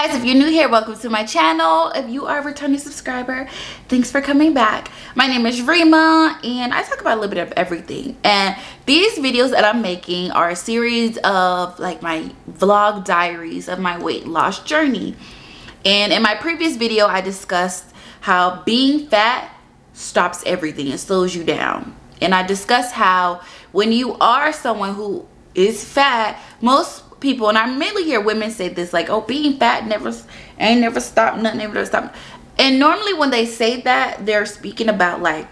guys, if you're new here, welcome to my channel. If you are a returning subscriber, thanks for coming back. My name is Rima and I talk about a little bit of everything. And these videos that I'm making are a series of like my vlog diaries of my weight loss journey. And in my previous video, I discussed how being fat stops everything. It slows you down. And I discussed how when you are someone who is fat, most people, and I mainly hear women say this, like, oh, being fat ain't never stopped, nothing ever stopped. And normally when they say that, they're speaking about like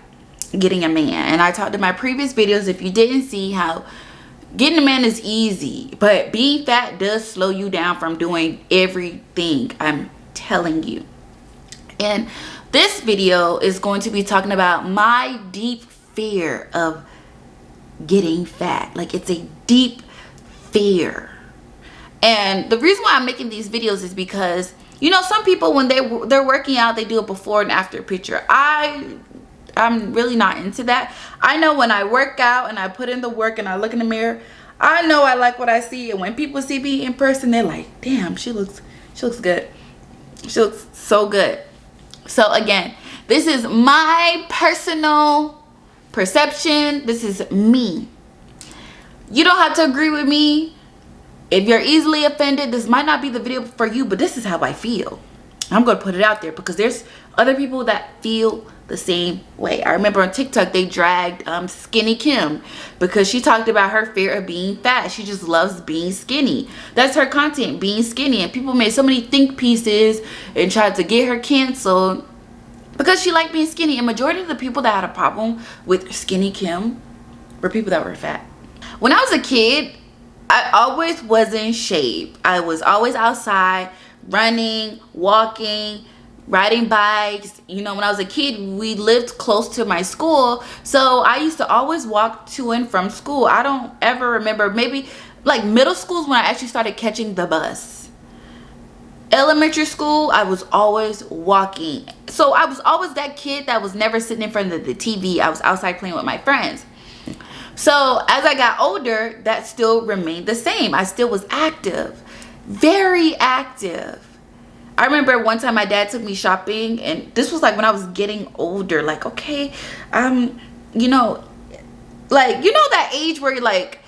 getting a man. And I talked in my previous videos, if you didn't see, how getting a man is easy, but being fat does slow you down from doing everything, I'm telling you. And this video is going to be talking about my deep fear of getting fat. Like, it's a deep fear. And the reason why I'm making these videos is because, you know, some people when they're working out, they do a before and after picture. I'm really not into that. I know when I work out and I put in the work and I look in the mirror, I know I like what I see. And when people see me in person, they're like, damn, she looks good. She looks so good. So again, this is my personal perception. This is me. You don't have to agree with me. If you're easily offended, this might not be the video for you, but this is how I feel. I'm going to put it out there because there's other people that feel the same way. I remember on TikTok, they dragged Skinny Kim because she talked about her fear of being fat. She just loves being skinny. That's her content, being skinny. And people made so many think pieces and tried to get her canceled because she liked being skinny. And majority of the people that had a problem with Skinny Kim were people that were fat. When I was a kid, I always was in shape. I was always outside, running, walking, riding bikes. You know, when I was a kid, we lived close to my school, so I used to always walk to and from school. I don't ever remember, maybe like middle school is when I actually started catching the bus. Elementary school, I was always walking. So I was always that kid that was never sitting in front of the TV. I was outside playing with my friends. So as I got older, that still remained the same. I still was active, very active. I remember one time my dad took me shopping, and this was like when I was getting older. Like, okay, you know, like, you know that age where you're like,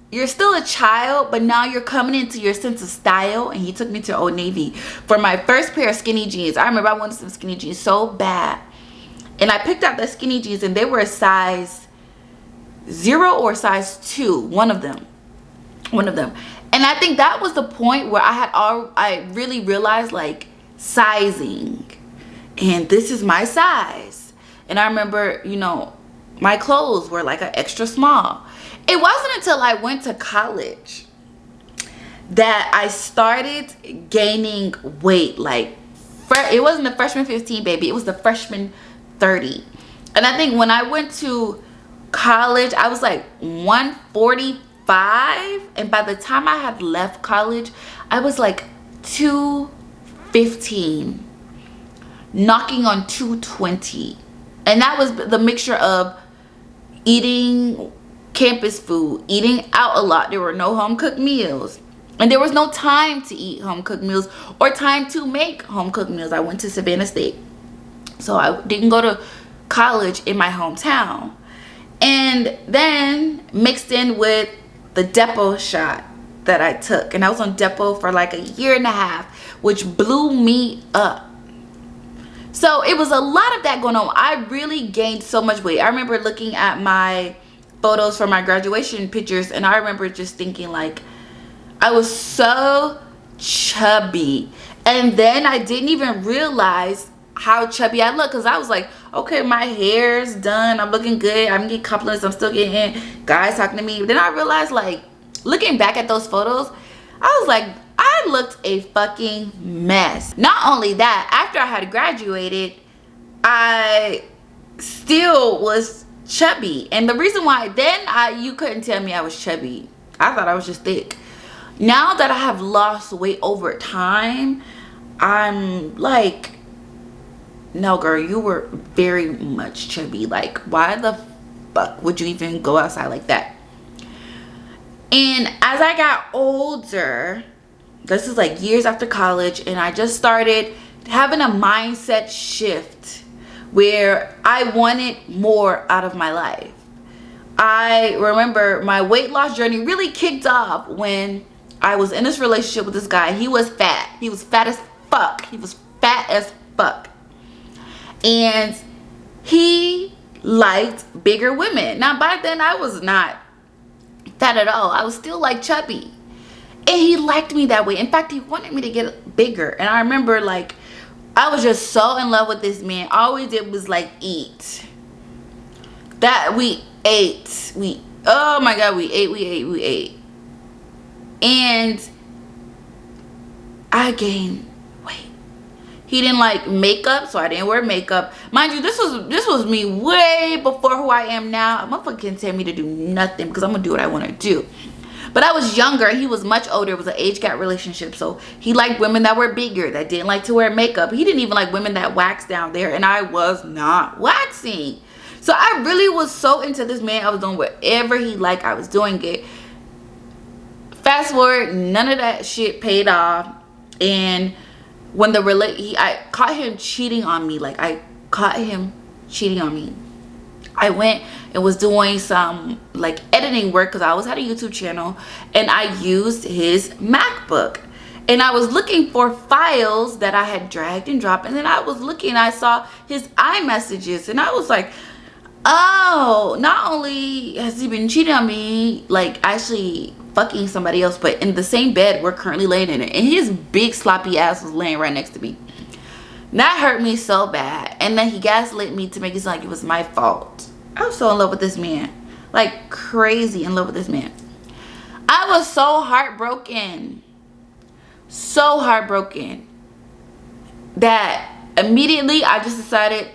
you're still a child, but now you're coming into your sense of style. And he took me to Old Navy for my first pair of skinny jeans. I remember I wanted some skinny jeans so bad. And I picked out the skinny jeans, and they were a size 0 or size 2, one of them. And I think that was the point where I really realized like sizing, and this is my size. And I remember, you know, my clothes were like an extra small. It wasn't until I went to college that I started gaining weight. Like, it wasn't the freshman 15, baby, it was the freshman 30. And I think when I went to college, I was like 145, and by the time I had left college, I was like 215, knocking on 220. And that was the mixture of eating campus food, eating out a lot. There were no home cooked meals, and there was no time to eat home cooked meals or time to make home cooked meals. I went to Savannah State, so I didn't go to college in my hometown. And then mixed in with the Depo shot that I took. And I was on Depo for like a year and a half, which blew me up. So it was a lot of that going on. I really gained so much weight. I remember looking at my photos from my graduation pictures, and I remember just thinking like, I was so chubby. And then I didn't even realize how chubby I look, because I was like, okay, my hair's done, I'm looking good, I'm getting compliments, I'm still getting guys talking to me. Then I realized, like, looking back at those photos, I was like, I looked a fucking mess. Not only that, after I had graduated, I still was chubby. And the reason why then you couldn't tell me I was chubby. I thought I was just thick. Now that I have lost weight over time, I'm like, no girl, you were very much chubby. Like, why the fuck would you even go outside like that? And as I got older, This is like years after college, and I just started having a mindset shift where I wanted more out of my life. I remember my weight loss journey really kicked off when I was in this relationship with this guy. He was fat. He was fat as fuck. He was fat as fuck. And he liked bigger women. Now, by then, I was not fat at all. I was still like chubby. And he liked me that way. In fact, he wanted me to get bigger. And I remember, like, I was just so in love with this man. All we did was like eat. That we ate. Oh my God, we ate. And I gained weight. He didn't like makeup, so I didn't wear makeup. Mind you, this was me way before who I am now. A motherfucker can tell me to do nothing because I'm gonna do what I want to do. But I was younger. He was much older. It was an age gap relationship. So he liked women that were bigger, that didn't like to wear makeup. He didn't even like women that waxed down there. And I was not waxing. So I really was so into this man. I was doing whatever he liked. I was doing it. Fast forward, none of that shit paid off. And when I caught him cheating on me. Like, I caught him cheating on me. I went and was doing some like editing work because I always had a YouTube channel, and I used his MacBook, and I was looking for files that I had dragged and dropped, and then I was looking, I saw his iMessages, and I was like, oh, not only has he been cheating on me, like actually fucking somebody else, but in the same bed we're currently laying in it, and his big sloppy ass was laying right next to me. That hurt me so bad. And then he gaslit me to make it sound like it was my fault. I was so in love with this man. Like crazy in love with this man. I was so heartbroken. So heartbroken. That immediately I just decided,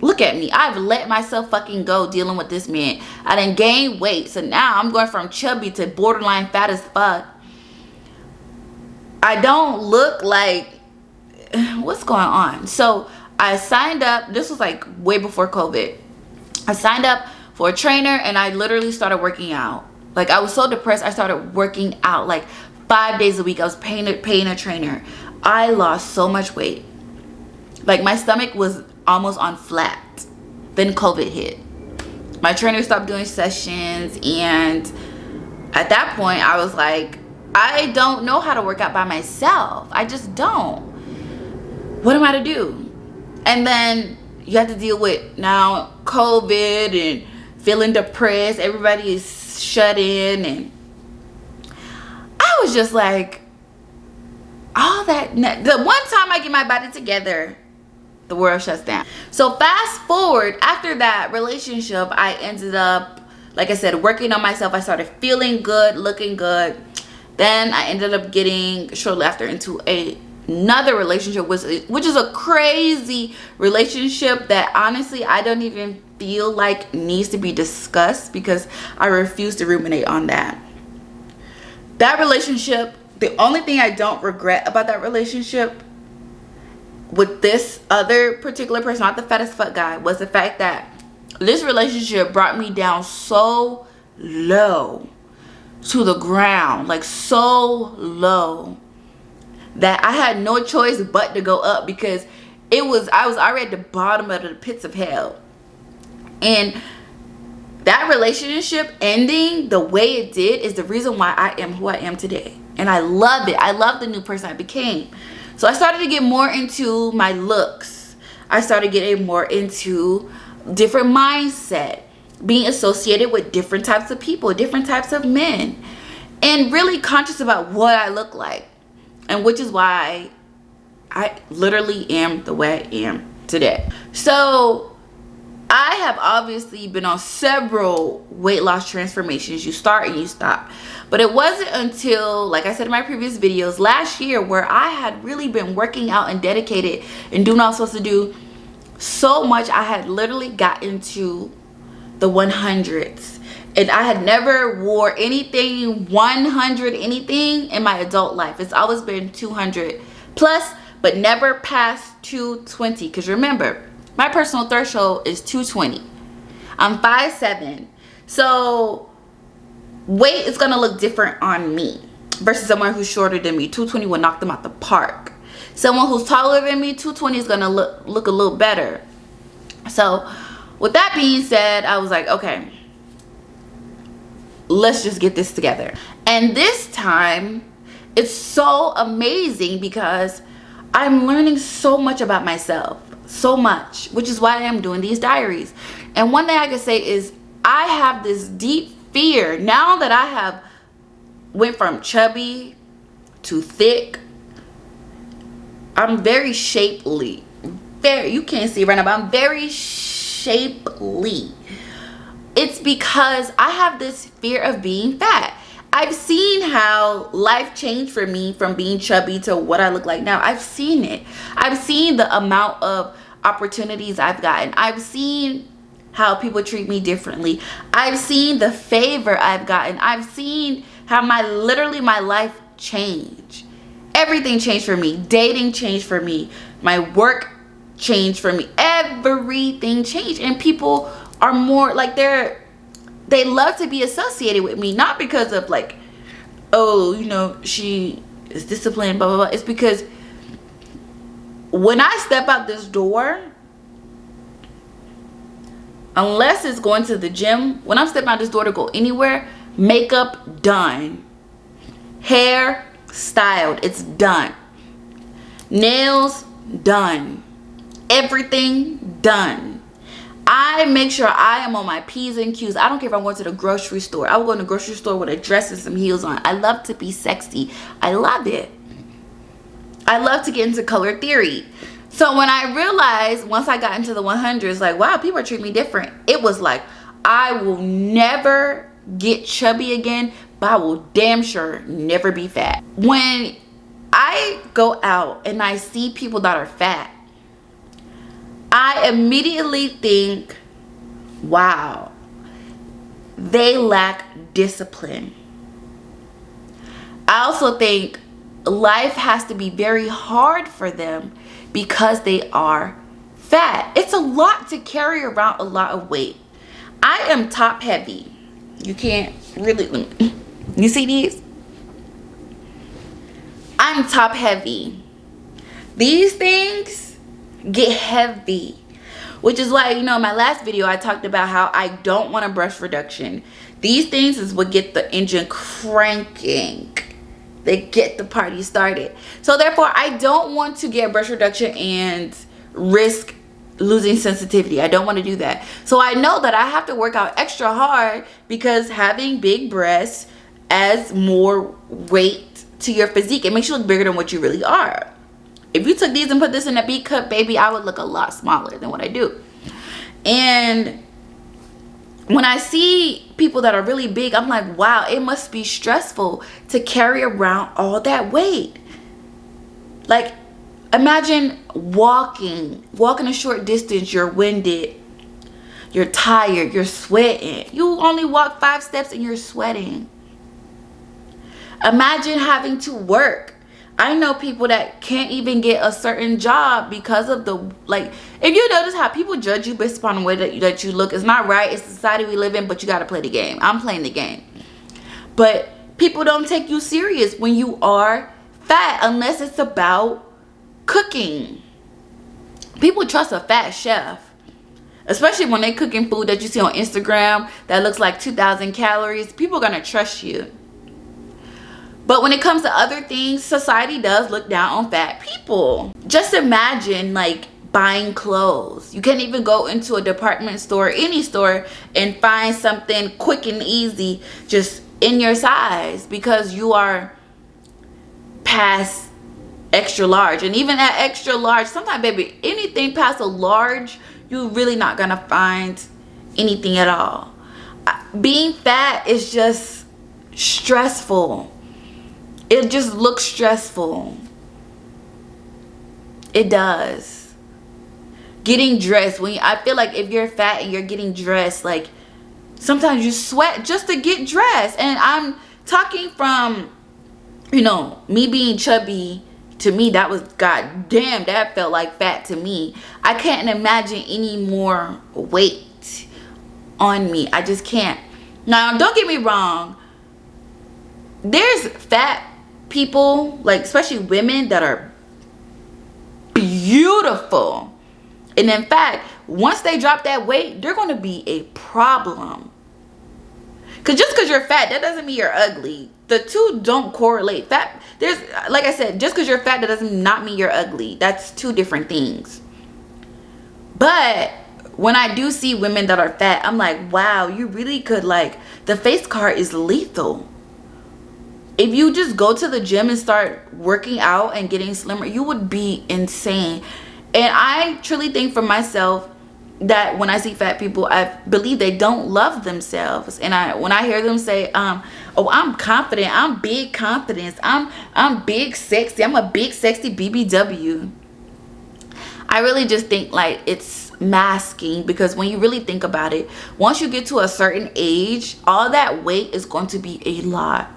look at me. I've let myself fucking go dealing with this man. I done gained weight. So now I'm going from chubby to borderline fat as fuck. I don't look like... What's going on? So I signed up. This was like way before COVID. I signed up for a trainer, and I literally started working out. Like, I was so depressed, I started working out like 5 days a week. I was paying a trainer. I lost so much weight. Like, my stomach was almost on flat. Then COVID hit. My trainer stopped doing sessions, and at that point I was like, I don't know how to work out by myself. I just don't. What am I to do? And then you have to deal with now COVID and feeling depressed. Everybody is shut in, and I was just like, all that. The one time I get my body together, the world shuts down. So fast forward, after that relationship, I ended up, like I said, working on myself. I started feeling good, looking good. Then I ended up getting shortly after into another relationship, which is a crazy relationship that honestly I don't even feel like needs to be discussed, because I refuse to ruminate on that. That relationship, the only thing I don't regret about that relationship with this other particular person, not the fattest fuck guy, was the fact that this relationship brought me down so low to the ground, like so low, that I had no choice but to go up, because I was already at the bottom of the pits of hell. And that relationship ending the way it did is the reason why I am who I am today. And I love it. I love the new person I became. So I started to get more into my looks. I started getting more into different mindset, being associated with different types of people, different types of men, and really conscious about what I look like. And which is why I literally am the way I am today. So I have obviously been on several weight loss transformations. You start and you stop. But it wasn't until, like I said in my previous videos, last year, where I had really been working out and dedicated and doing what I was supposed to do so much. I had literally got into the 100s. And I had never wore anything 100 anything in my adult life. It's always been 200 plus, but never past 220. Because remember, my personal threshold is 220. I'm 5'7". So weight is going to look different on me. versus someone who's shorter than me. 220 will knock them out the park. Someone who's taller than me, 220 is gonna look a little better. So with that being said, I was like, okay, let's just get this together. And this time it's so amazing because I'm learning so much about myself, so much, which is why I'm doing these diaries. And one thing I can say is I have this deep fear now that I have went from chubby to thick. I'm very shapely. You can't see right now, but I'm very shapely. It's because I have this fear of being fat. I've seen how life changed for me from being chubby to what I look like now. I've seen it. I've seen the amount of opportunities I've gotten. I've seen how people treat me differently. I've seen the favor I've gotten. I've seen how literally my life changed. Everything changed for me. Dating changed for me. My work changed for me. Everything changed. And people are more like they love to be associated with me, not because of like, oh, you know, she is disciplined, blah blah blah. It's because when I step out this door, unless it's going to the gym, when I'm stepping out this door to go anywhere, makeup done, hair styled, it's done, nails done, everything done. I make sure I am on my P's and Q's. I don't care if I'm going to the grocery store. I will go in the grocery store with a dress and some heels on. I love to be sexy. I love it. I love to get into color theory. So when I realized, once I got into the 100s, like, wow, people treat me different. It was like, I will never get chubby again, but I will damn sure never be fat. When I go out and I see people that are fat, I immediately think, wow, they lack discipline. I also think life has to be very hard for them because they are fat. It's a lot to carry around a lot of weight. I am top heavy. You can't really, you see these? I'm top heavy. These things get heavy, which is why, you know, in my last video I talked about how I don't want a breast reduction. These things is what get the engine cranking. They get the party started. So therefore I don't want to get a breast reduction and risk losing sensitivity. I don't want to do that. So I know that I have to work out extra hard because having big breasts adds more weight to your physique. It makes you look bigger than what you really are. If you took these and put this in a B cup, baby, I would look a lot smaller than what I do. And when I see people that are really big, I'm like, wow, it must be stressful to carry around all that weight. Like, imagine walking a short distance, you're winded, you're tired, you're sweating. You only walk 5 steps and you're sweating. Imagine having to work. I know people that can't even get a certain job because of the, like, if you notice how people judge you based upon the way that you look, it's not right. It's the society we live in, but you got to play the game. I'm playing the game. But people don't take you serious when you are fat unless it's about cooking. People trust a fat chef, especially when they're cooking food that you see on Instagram that looks like 2,000 calories. People are going to trust you. But when it comes to other things, society does look down on fat people. Just imagine like buying clothes. You can't even go into a department store, any store, and find something quick and easy just in your size because you are past extra large. And even at extra large, sometimes, baby, anything past a large, you're really not gonna find anything at all. Being fat is just stressful. It just looks stressful. It does. Getting dressed, I feel like if you're fat and you're getting dressed, like sometimes you sweat just to get dressed. And I'm talking from, you know, me being chubby. To me, that was, god damn, that felt like fat to me. I can't imagine any more weight on me. I just can't. Now, don't get me wrong. There's fat people, like especially women that are beautiful, and in fact, once they drop that weight, they're going to be a problem. Because just because you're fat, that doesn't mean you're ugly. The two don't correlate. Fat, there's, like I said, just because you're fat, that doesn't not mean you're ugly. That's two different things. But when I do see women that are fat, I'm like, wow, you really could, like, the face card is lethal. If you just go to the gym and start working out and getting slimmer, you would be insane. And I truly think for myself that when I see fat people, I believe they don't love themselves. And when I hear them say, oh, I'm confident, I'm big confidence, I'm big sexy, I'm a big sexy BBW, I really just think like it's masking. Because when you really think about it, once you get to a certain age, all that weight is going to be a lot.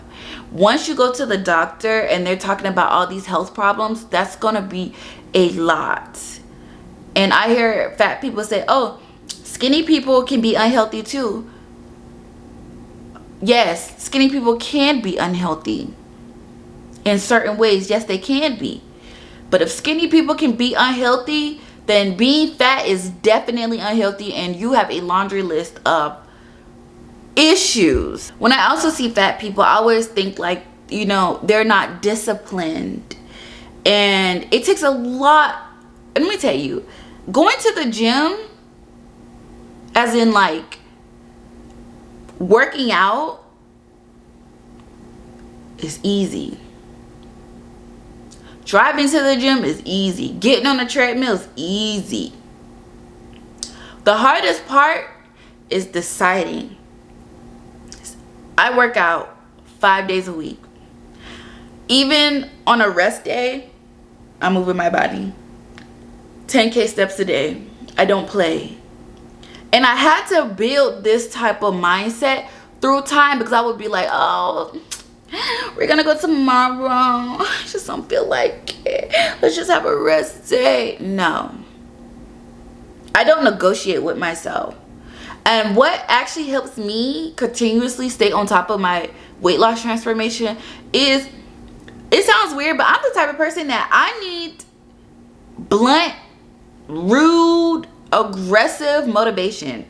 Once you go to the doctor and they're talking about all these health problems, that's going to be a lot. And I hear fat people say, oh, skinny people can be unhealthy too. Yes, skinny people can be unhealthy in certain ways. Yes, they can be. But if skinny people can be unhealthy, then being fat is definitely unhealthy, and you have a laundry list of issues. When I also see fat people, I always think like, you know, they're not disciplined. And it takes a lot. Let me tell you, going to the gym, as in like working out, is easy. Driving to the gym is easy. Getting on the treadmill is easy. The hardest part is deciding. I work out 5 days a week. Even on a rest day, I'm moving my body. 10K steps a day. I don't play. And I had to build this type of mindset through time, because I would be like, oh, we're gonna go tomorrow, I just don't feel like it, let's just have a rest day. No, I don't negotiate with myself. And what actually helps me continuously stay on top of my weight loss transformation is, it sounds weird, but I'm the type of person that I need blunt, rude, aggressive motivation.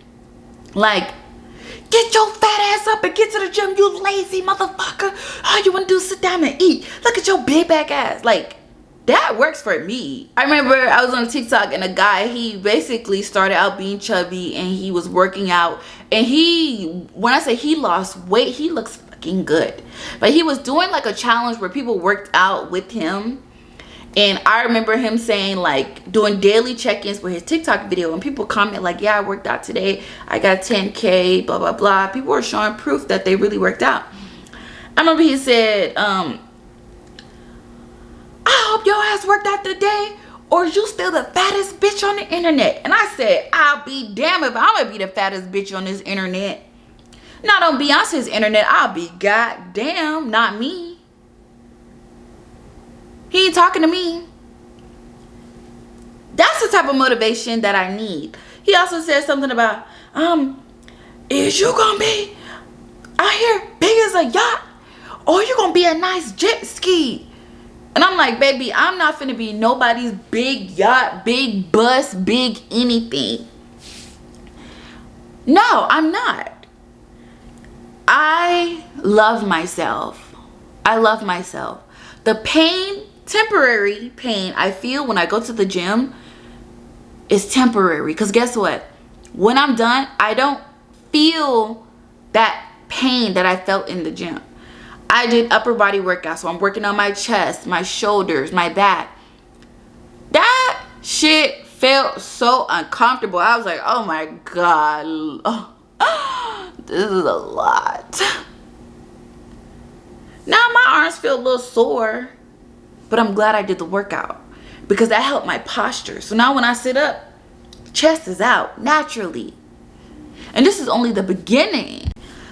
Like, get your fat ass up and get to the gym, you lazy motherfucker. All you want to do is sit down and eat. Look at your big back ass. Like, that works for me. I remember I was on TikTok and a guy, he basically started out being chubby and he was working out. And when I say he lost weight, he looks fucking good. But he was doing like a challenge where people worked out with him. And I remember him saying, like, doing daily check-ins with his TikTok video, and people comment like, yeah, I worked out today, I got 10K, blah blah blah. People were showing proof that they really worked out. I remember he said, I hope your ass worked out today, or you still the fattest bitch on the internet. And I said, I'll be damned if I'm gonna be the fattest bitch on this internet. Not on Beyonce's internet, I'll be goddamn, not me. He ain't talking to me. That's the type of motivation that I need. He also said something about, is you gonna be out here big as a yacht, or you gonna be a nice jet ski? And I'm like, baby, I'm not finna be nobody's big yacht, big bus, big anything. No, I'm not. I love myself. I love myself. The pain, temporary pain I feel when I go to the gym is temporary, because guess what, when I'm done, I don't feel that pain that I felt in the gym. I did upper body workouts, so I'm working on my chest, my shoulders, my back. That shit felt so uncomfortable. I was like, oh my god, this is a lot. Now my arms feel a little sore, but I'm glad I did the workout, because that helped my posture. So now when I sit up, chest is out naturally. And this is only the beginning.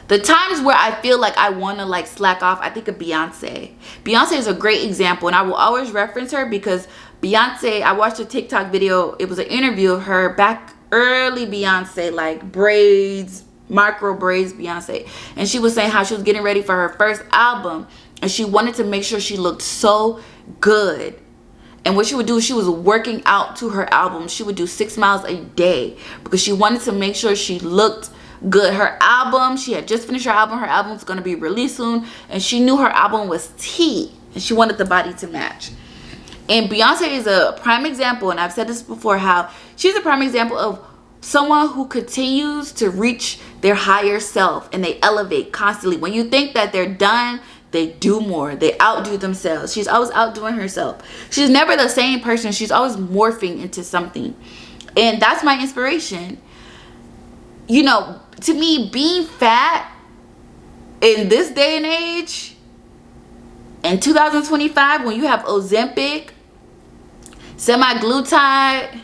The times where I feel like I want to like slack off, I think of Beyonce. Beyonce is a great example, and I will always reference her because Beyonce, I watched a TikTok video. It was an interview of her back early Beyonce, like braids, micro braids Beyonce. And she was saying how she was getting ready for her first album. and she wanted to make sure she looked so good. And what she would do is she was working out to her album. She would do 6 miles a day because she wanted to make sure she looked good. Her album, she had just finished her album. Her album was going to be released soon, and she knew her album was tea, and she wanted the body to match. And Beyonce is a prime example, and I've said this before, how she's a prime example of someone who continues to reach their higher self, and they elevate constantly. When you think that they're done, they do more. They outdo themselves. She's always outdoing herself. She's never the same person. She's always morphing into something. And that's my inspiration. You know, to me, being fat in this day and age, in 2025, when you have Ozempic, semaglutide,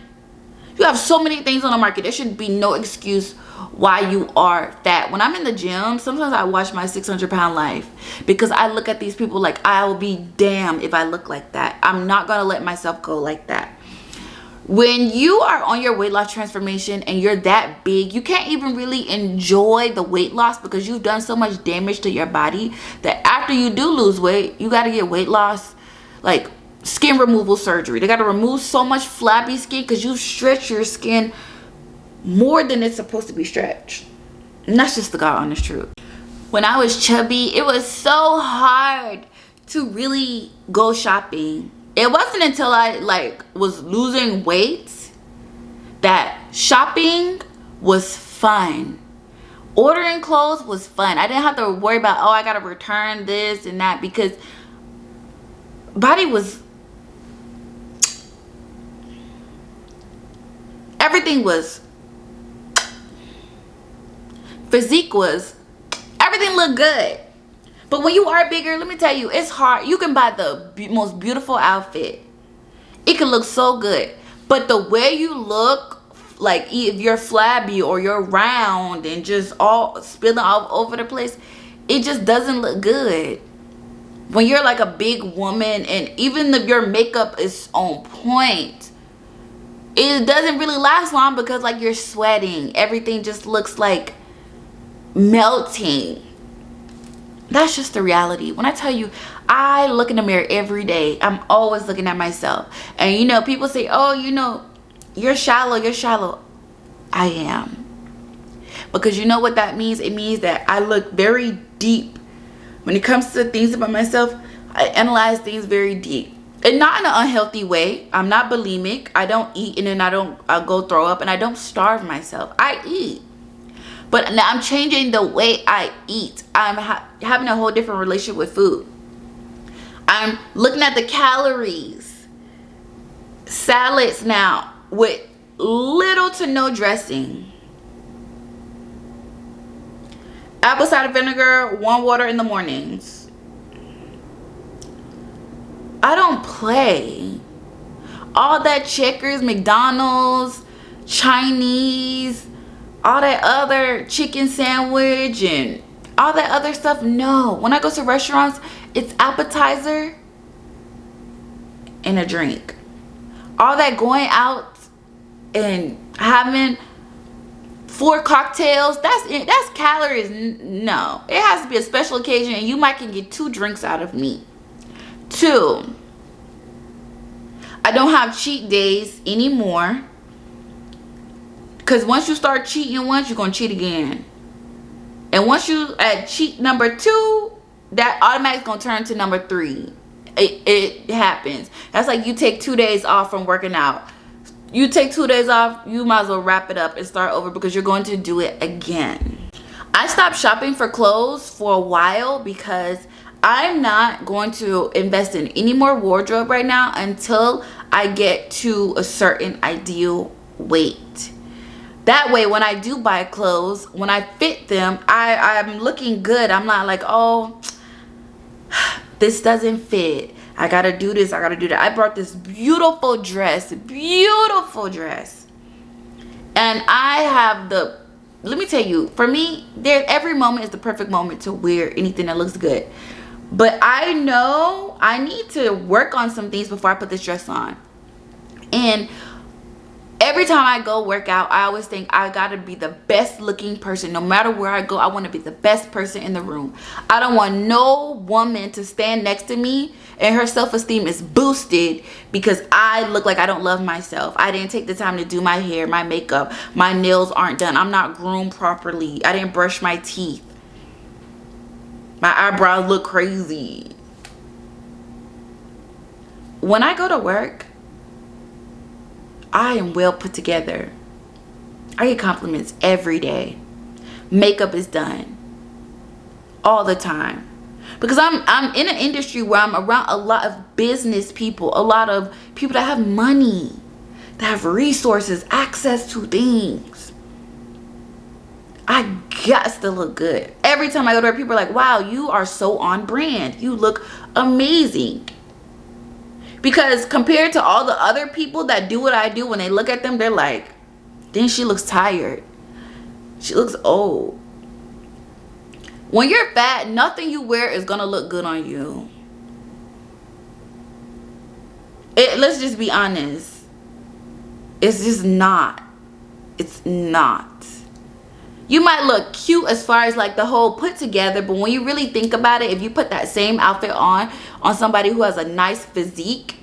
you have so many things on the market. There should be no excuse why you are fat. When I'm in the gym, sometimes I watch my 600-pound life because I look at these people like, I will be damned if I look like that. I'm not going to let myself go like that. When you are on your weight loss transformation and you're that big, you can't even really enjoy the weight loss because you've done so much damage to your body that after you do lose weight, you got to get weight loss, like skin removal surgery. They got to remove so much flabby skin because you've stretched your skin more than it's supposed to be stretched. And that's just the God honest truth. When I was chubby, it was so hard to really go shopping. It wasn't until I was losing weight that shopping was fun. Ordering clothes was fun. I didn't have to worry about, oh, I gotta return this and that, because everything was, physique was, everything looked good. But when you are bigger, let me tell you, it's hard. You can buy the most beautiful outfit. It can look so good. But the way you look, like if you're flabby or you're round and just all spilling all over the place, it just doesn't look good. When you're like a big woman and even if your makeup is on point, it doesn't really last long because like you're sweating. Everything just looks like melting. That's just the reality. When I tell you, I look in the mirror every day. I'm always looking at myself. And you know, people say, oh, you know, you're shallow, you're shallow. I am. Because you know what that means? It means that I look very deep. When it comes to things about myself, I analyze things very deep. And not in an unhealthy way. I'm not bulimic. I don't eat and then I'll go throw up, and I don't starve myself. I eat. But now I'm changing the way I eat. I'm having a whole different relationship with food. I'm looking at the calories. Salads now with little to no dressing. Apple cider vinegar, warm water in the mornings. I don't play. All that Checkers, McDonald's, Chinese, all that other chicken sandwich and all that other stuff, no. When I go to restaurants, it's appetizer and a drink. All that going out and having 4 cocktails, that's calories. No, it has to be a special occasion, and you might can get 2 drinks out of me. 2, I don't have cheat days anymore. Because once you start cheating once, you're going to cheat again. And once you at cheat number 2, that automatically going to turn to number 3. It happens. That's like you take 2 days off from working out. You take 2 days off, you might as well wrap it up and start over because you're going to do it again. I stopped shopping for clothes for a while because I'm not going to invest in any more wardrobe right now until I get to a certain ideal weight. That way, when I do buy clothes, when I fit them, I'm looking good. I'm not like, oh, this doesn't fit. I gotta do this, I gotta do that. I brought this beautiful dress. And I have let me tell you, for me, every moment is the perfect moment to wear anything that looks good. But I know I need to work on some things before I put this dress on. And Every time I go work out, I always think I gotta be the best looking person. No matter where I go, I want to be the best person in the room. I don't want no woman to stand next to me and her self-esteem is boosted because I look like I don't love myself. I didn't take the time to do my hair, my makeup, my nails aren't done, I'm not groomed properly, I didn't brush my teeth, my eyebrows look crazy. When I go to work, I am well put together. I get compliments every day. Makeup is done all the time because I'm in an industry where I'm around a lot of business people, a lot of people that have money, that have resources, access to things. I got to look good. Every time I go to work, people are like, wow, you are so on brand, you look amazing. Because compared to all the other people that do what I do, when they look at them, they're like, dang, she looks tired, she looks old. When you're fat, nothing you wear is gonna look good on you. Let's just be honest, it's just not. It's not. You might look cute as far as like the whole put together, but when you really think about it, if you put that same outfit on somebody who has a nice physique,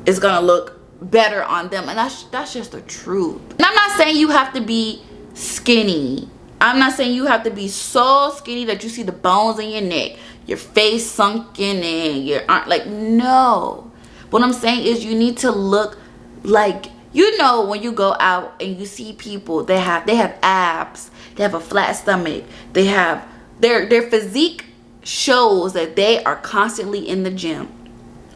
it's gonna look better on them. And that's just the truth. And I'm not saying you have to be skinny. I'm not saying you have to be so skinny that you see the bones in your neck, your face sunken in, your arm, like, no. What I'm saying is you need to look like, you know, when you go out and you see people, they have abs, they have a flat stomach, they have their physique shows that they are constantly in the gym.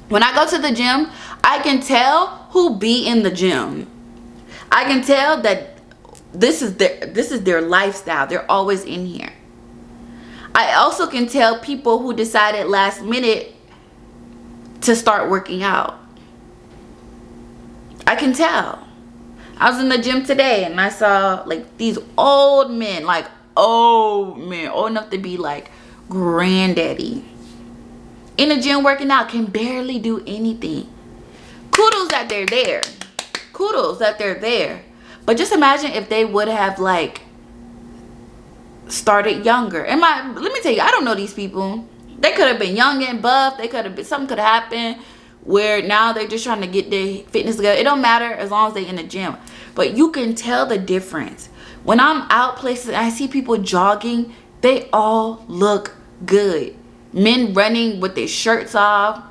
When I go to the gym, I can tell who be in the gym. I can tell that this is their lifestyle. They're always in here. I also can tell people who decided last minute to start working out. I can tell. I was in the gym today and I saw like these old men, like old men, old enough to be like granddaddy, in the gym working out, can barely do anything. Kudos that they're there. Kudos that they're there. But just imagine if they would have like started younger. Let me tell you, I don't know these people. They could have been young and buff. They could have been, something could have happened where now they're just trying to get their fitness together. It don't matter as long as they're in the gym. But you can tell the difference. When I'm out places and I see people jogging, they all look good. Men running with their shirts off,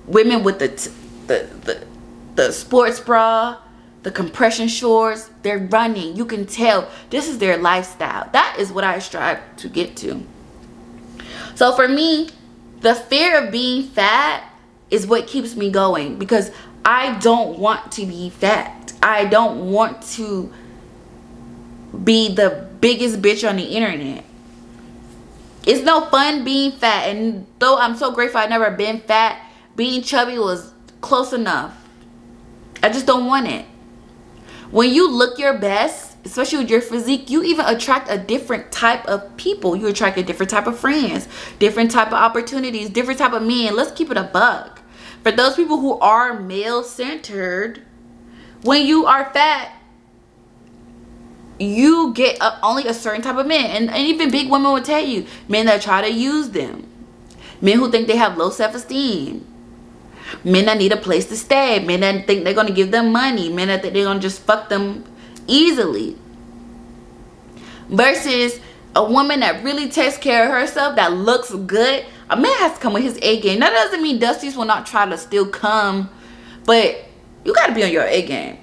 women with the sports bra, the compression shorts, they're running. You can tell this is their lifestyle. That is what I strive to get to. So for me, the fear of being fat is what keeps me going, because I don't want to be fat. I don't want to be the biggest bitch on the internet. It's no fun being fat, and though I'm so grateful I've never been fat, being chubby was close enough. I just don't want it. When you look your best, especially with your physique, you even attract a different type of people. You attract a different type of friends, different type of opportunities, different type of men. Let's keep it a buck. For those people who are male-centered, when you are fat, you get only a certain type of men. And even big women will tell you, men that try to use them, men who think they have low self-esteem, men that need a place to stay, men that think they're going to give them money, men that think they're going to just fuck them easily. Versus a woman that really takes care of herself, that looks good. A man has to come with his A game. That doesn't mean Dusties will not try to still come, but you got to be on your A game.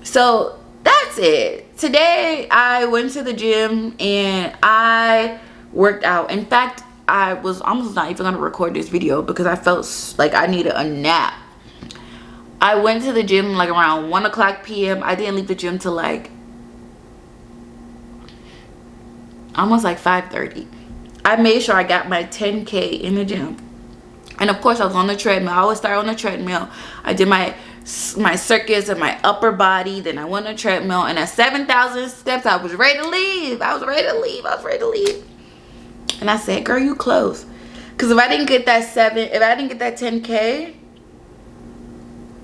So that's it. Today I went to the gym and I worked out. In fact, I was almost not even going to record this video because I felt like I needed a nap. I went to the gym like around 1 o'clock p.m. I didn't leave the gym till like almost like 5:30. I made sure I got my 10K in the gym. And of course I was on the treadmill. I always start on the treadmill. I did my circuits and my upper body. Then I went on the treadmill. And at 7,000 steps, I was ready to leave. I was ready to leave. And I said, girl, you close. Because if I didn't get that 10K,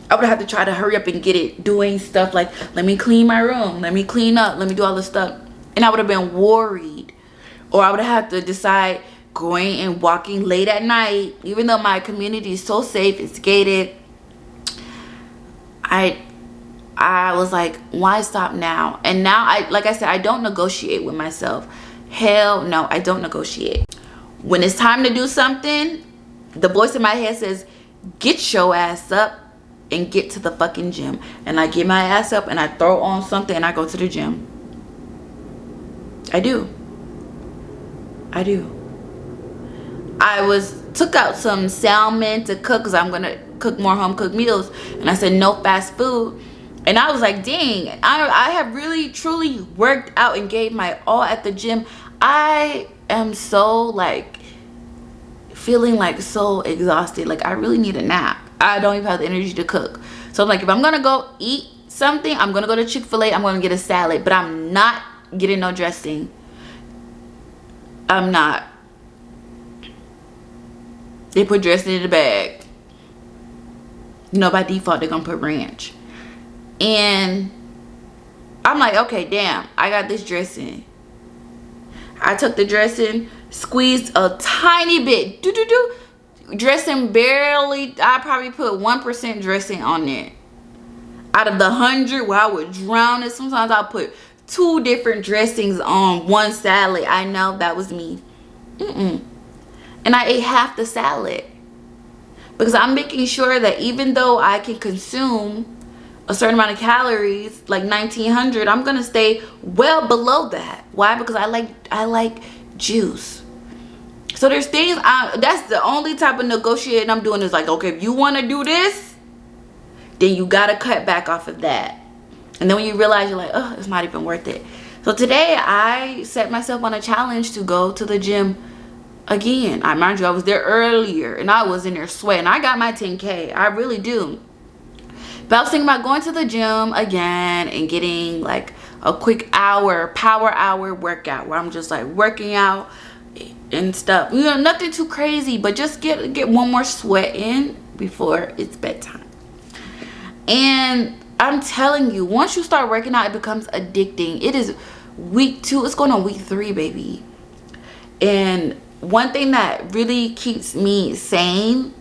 I would have to try to hurry up and get it, doing stuff like, let me clean my room, let me clean up, let me do all this stuff. And I would have been worried. Or I would have to decide going and walking late at night, even though my community is so safe, it's gated. I was like, why stop now? And now, like I said, I don't negotiate with myself. Hell no, I don't negotiate. When it's time to do something, the voice in my head says, get your ass up and get to the fucking gym. And I get my ass up and I throw on something and I go to the gym. I do. I took out some salmon to cook because I'm gonna cook more home cooked meals, and I said no fast food. And I was like, dang, I have really truly worked out and gave my all at the gym. I am so like feeling like so exhausted, like I really need a nap. I don't even have the energy to cook. So I'm like, if I'm gonna go eat something, I'm gonna go to Chick-fil-A, I'm gonna get a salad, but I'm not getting no dressing. I'm not. They put dressing in the bag. You know, by default they're gonna put ranch. And I'm like, okay, damn, I got this dressing. I took the dressing, squeezed a tiny bit, dressing barely. I probably put 1% dressing on it. Out of the 100 where I would drown it, sometimes I'll put 2 different dressings on one salad. I know that was me. And I ate half the salad because I'm making sure that even though I can consume a certain amount of calories, like 1900, I'm gonna stay well below that. Why? Because I like juice. So there's things that's the only type of negotiating I'm doing, is like, okay, if you want to do this, then you gotta cut back off of that. And then when you realize, you're like, oh, it's not even worth it. So today I set myself on a challenge to go to the gym again. I mind you, I was there earlier and I was in there sweating. I got my 10K, I really do. But I was thinking about going to the gym again and getting like a quick power hour workout where I'm just like working out and stuff. You know, nothing too crazy, but just get one more sweat in before it's bedtime. And I'm telling you, once you start working out, it becomes addicting. It is week 2. It's going on week 3, baby. And one thing that really keeps me sane,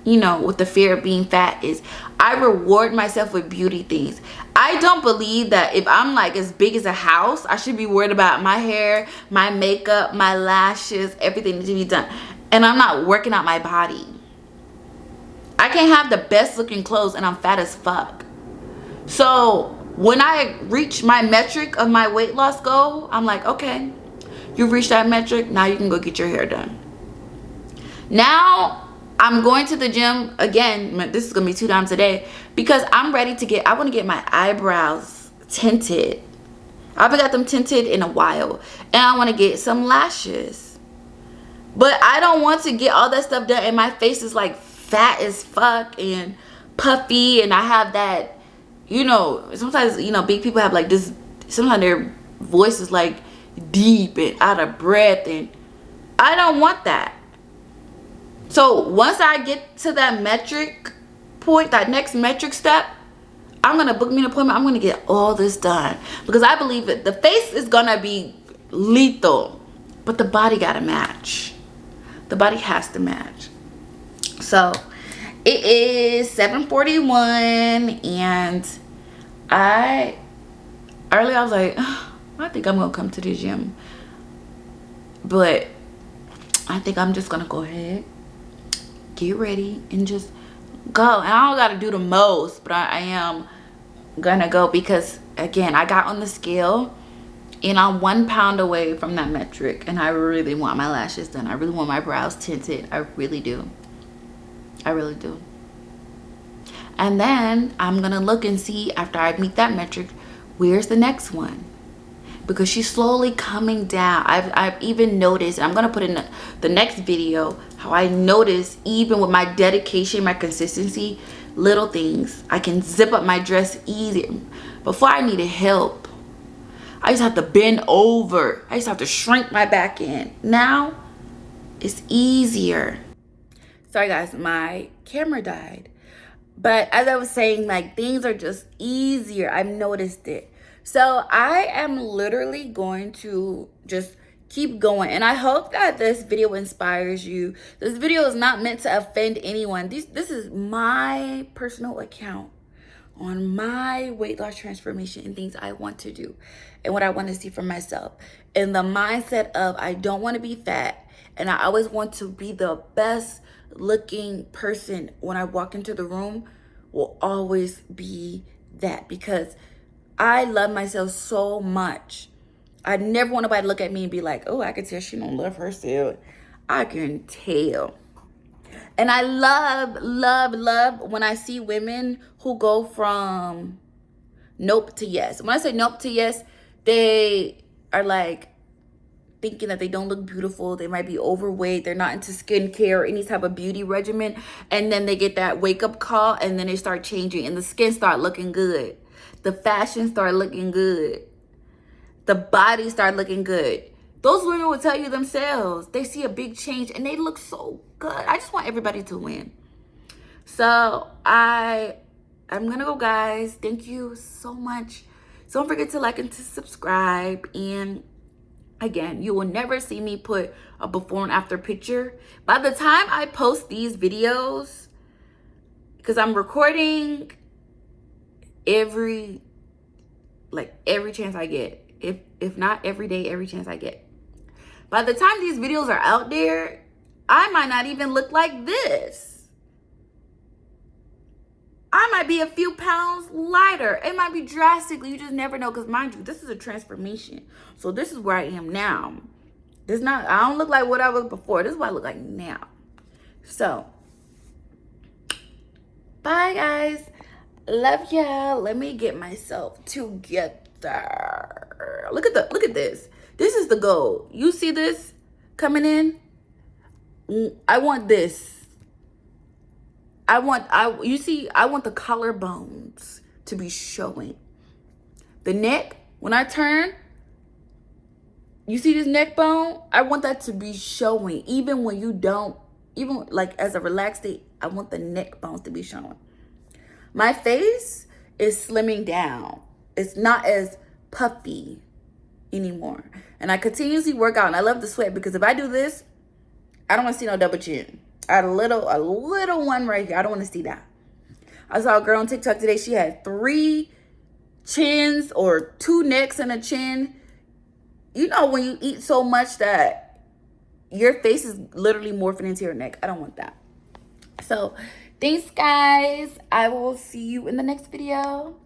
you know, with the fear of being fat, is I reward myself with beauty things. I don't believe that if I'm like as big as a house, I should be worried about my hair, my makeup, my lashes, everything to be done. And I'm not working out my body. I can't have the best looking clothes and I'm fat as fuck. So when I reach my metric of my weight loss goal, I'm like, okay, you've reached that metric. Now you can go get your hair done. Now I'm going to the gym again. This is gonna be 2 times a day because I'm ready to I want to get my eyebrows tinted. I haven't got them tinted in a while, and I want to get some lashes. But I don't want to get all that stuff done and my face is like fat as fuck and puffy, and I have that, you know, sometimes, you know, big people have like this, sometimes their voice is like deep and out of breath, and I don't want that. So once I get to that metric point, that next metric step, I'm gonna book me an appointment. I'm gonna get all this done because I believe that the face is gonna be lethal, but the body gotta match. The body has to match. So it is 7:41, and earlier I was like, oh, I think I'm gonna come to the gym, but I think I'm just gonna go ahead, get ready, and just go. And I don't gotta do the most, but I am gonna go because, again, I got on the scale and I'm 1 pound away from that metric, and I really want my lashes done. I really want my brows tinted. I really do. I really do. And then I'm gonna look and see, after I meet that metric, where's the next one, because she's slowly coming down. I've even noticed, I'm gonna put in the next video, how I notice, even with my dedication, my consistency, little things, I can zip up my dress easy. Before, I needed help. I used to have to bend over. I used to have to shrink my back in. Now it's easier. Sorry guys, my camera died. But as I was saying, like, things are just easier. I've noticed it. So I am literally going to just keep going. And I hope that this video inspires you. This video is not meant to offend anyone. This is my personal account on my weight loss transformation and things I want to do and what I want to see for myself. And the mindset of I don't want to be fat, and I always want to be the best looking person when I walk into the room will always be that, because I love myself so much. I never want nobody to look at me and be like, oh, I can tell she don't love herself. I can tell. And I love when I see women who go from nope to yes. When I say nope to yes, they are like thinking that they don't look beautiful. They might be overweight. They're not into skincare or any type of beauty regimen. And then they get that wake up call and then they start changing and the skin start looking good. The fashion start looking good. The body start looking good. Those women will tell you themselves. They see a big change and they look so good. I just want everybody to win. So I'm gonna go, guys. Thank you so much. Don't forget to like and to subscribe. And again, you will never see me put a before and after picture. By the time I post these videos, because I'm recording every chance I get. If not every day, every chance I get. By the time these videos are out there, I might not even look like this. I might be a few pounds lighter. It might be drastically. You just never know. Because mind you, this is a transformation. So this is where I am now. I don't look like what I was before. This is what I look like now. So, bye, guys. Love y'all. Let me get myself together. Look at this. This is the goal. You see this coming in? I want this. I want the collarbones to be showing. The neck, when I turn, you see this neck bone? I want that to be showing. Even when you don't, even like as a relaxed state, I want the neck bones to be showing. My face is slimming down. It's not as puffy anymore. And I continuously work out. And I love the sweat because if I do this, I don't want to see no double chin. I had a little one right here. I don't want to see that. I saw a girl on TikTok today. She had 3 chins or 2 necks and a chin. You know when you eat so much that your face is literally morphing into your neck. I don't want that. So thanks, guys. I will see you in the next video.